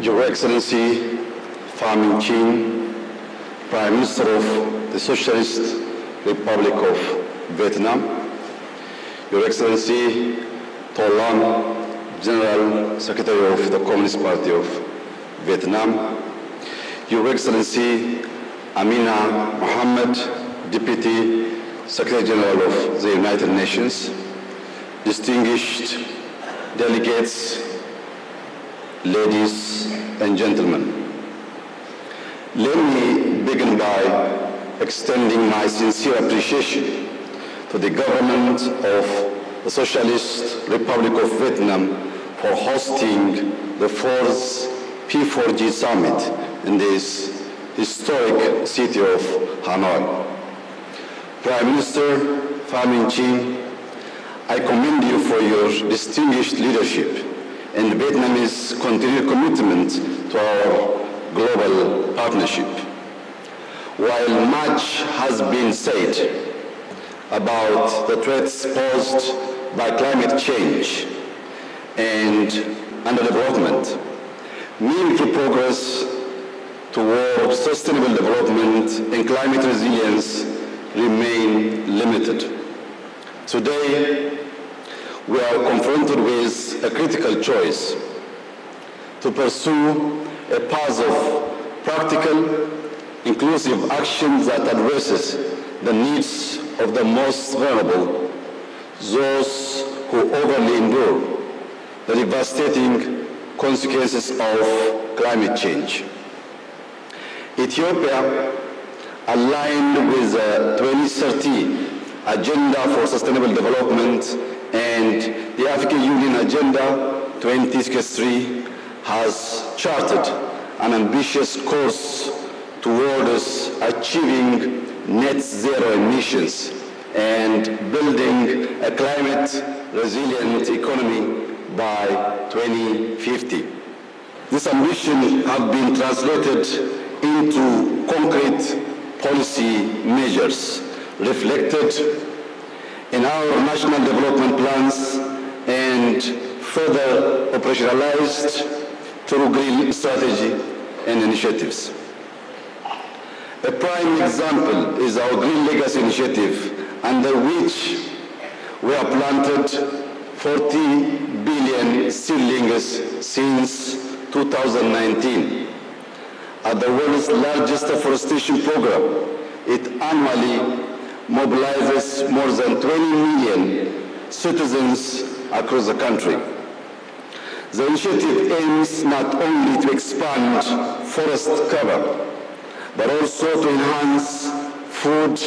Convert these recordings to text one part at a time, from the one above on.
Your Excellency, Fana, Prime Minister of the Socialist Republic of Vietnam, Your Excellency, Tolan, General Secretary of the Communist Party of Vietnam, Your Excellency, Amina Mohammed, Deputy Secretary General of the United Nations, distinguished delegates, ladies and gentlemen. Let me begin by extending my sincere appreciation to the government of the Socialist Republic of Vietnam for hosting the fourth P4G summit in this historic city of Hanoi. Prime Minister Fana, I commend you for your distinguished leadership and Vietnamese continued commitment to our global partnership. While much has been said about the threats posed by climate change and underdevelopment, meaningful progress toward sustainable development and climate resilience remain limited. Today, we are confronted with a critical choice: to pursue a path of practical, inclusive action that addresses the needs of the most vulnerable, those who overly endure the devastating consequences of climate change. Ethiopia, aligned with the 2030 Agenda for Sustainable Development and the African Union Agenda 2063, has charted an ambitious course towards achieving net zero emissions and building a climate resilient economy by 2050. This ambition has been translated into concrete policy measures reflected in our national development plans and further operationalized through green strategy and initiatives. A prime example is our Green Legacy Initiative, under which we have planted 40 billion seedlings since 2019. At the world's largest afforestation program, it annually mobilizes more than 20 million citizens across the country. The initiative aims not only to expand forest cover, but also to enhance food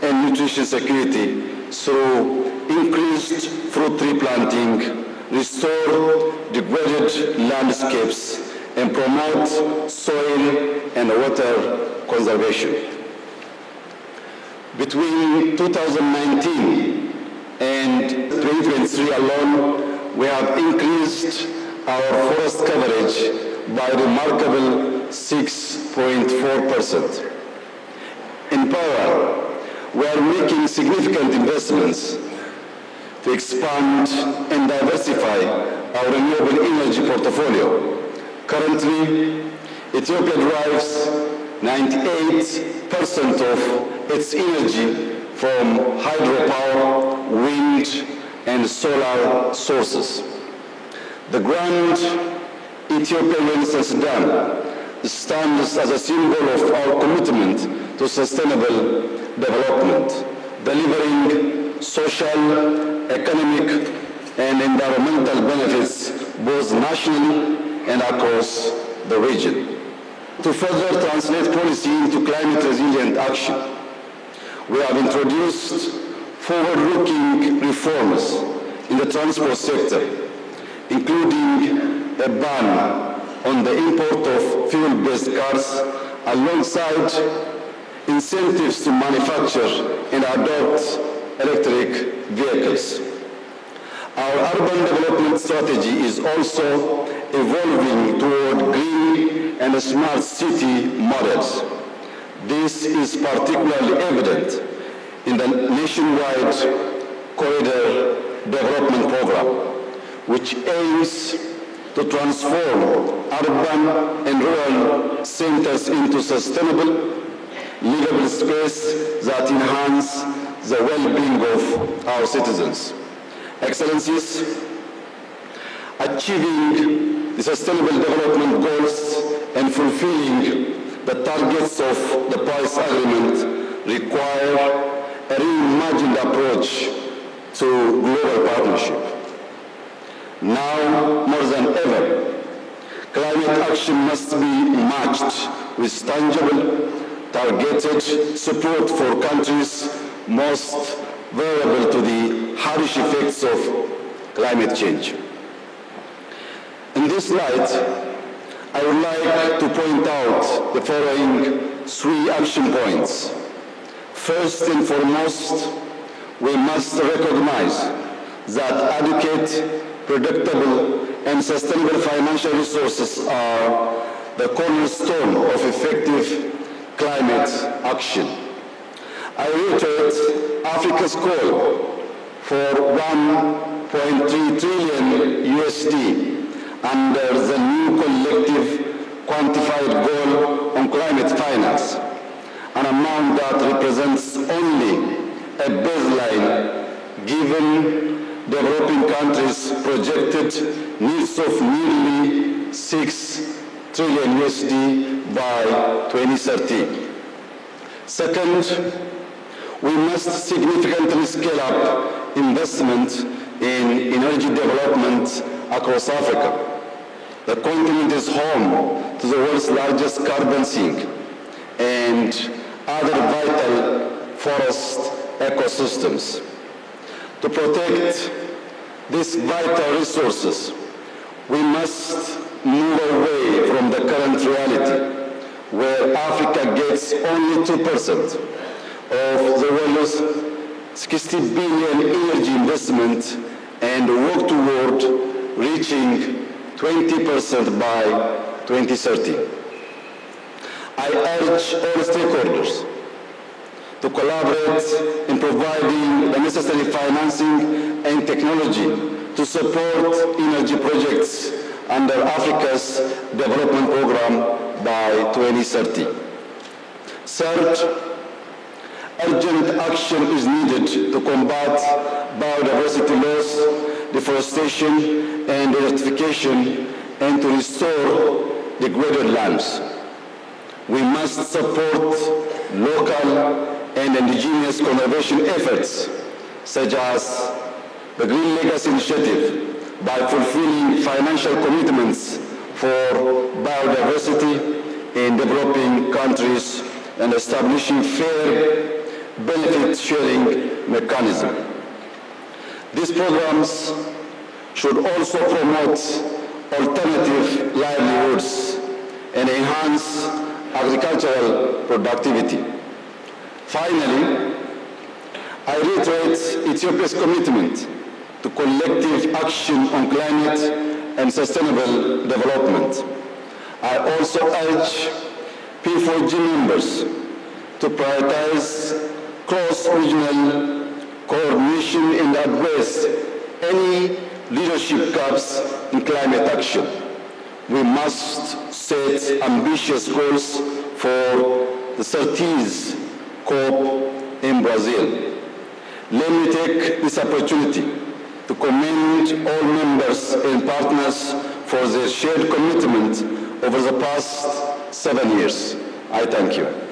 and nutrition security through increased fruit tree planting, restore degraded landscapes, and promote soil and water conservation. Between 2019 and 2023 alone, we have increased our forest coverage by a remarkable 6.4%. In power, we are making significant investments to expand and diversify our renewable energy portfolio, Currently, Ethiopia derives 98% of its energy from hydropower, wind, and solar sources. The Grand Ethiopia Renaissance Dam stands as a symbol of our commitment to sustainable development, delivering social, economic, and environmental benefits both nationally and across the region. To further translate policy into climate-resilient action, we have introduced forward-looking reforms in the transport sector, including a ban on the import of fuel-based cars alongside incentives to manufacture and adopt electric vehicles. Our urban development strategy is also evolving toward green and smart city models. This is particularly evident in the nationwide corridor development program, which aims to transform urban and rural centers into sustainable, livable space that enhance the well-being of our citizens. Excellencies, achieving the sustainable development goals and fulfilling the targets of the Paris Agreement require a reimagined approach to global partnership. Now, more than ever, climate action must be matched with tangible, targeted support for countries most vulnerable to the harsh effects of climate change. In this light, I would like to point out the following 3 action points. First and foremost, we must recognize that adequate, predictable, and sustainable financial resources are the cornerstone of effective climate action. I reiterate Africa's call for 1.3 trillion USD under the new collective quantified goal on climate finance, an amount that represents only a baseline given developing countries' projected needs of nearly 6 trillion USD by 2030. Second, we must significantly scale up investment in energy development across Africa. The continent is home to the world's largest carbon sink and other vital forest ecosystems. To protect these vital resources, we must move away from the current reality where Africa gets only 2% of the world's 60 billion energy investment and work toward reaching 20% by 2030. I urge all stakeholders to collaborate in providing the necessary financing and technology to support energy projects under Africa's development program by 2030. Third, urgent action is needed to combat biodiversity loss, deforestation, and desertification, and to restore degraded lands. We must support local and indigenous conservation efforts, such as the Green Legacy Initiative, by fulfilling financial commitments for biodiversity in developing countries and establishing fair benefit-sharing mechanism. These programs should also promote alternative livelihoods and enhance agricultural productivity. Finally, I reiterate Ethiopia's commitment to collective action on climate and sustainable development. I also urge P4G members to prioritize cross-regional coordination and address any leadership gaps in climate action. we must set ambitious goals for the 30th COP in Brazil. Let me take this opportunity to commend all members and partners for their shared commitment over the past 7 years. I thank you.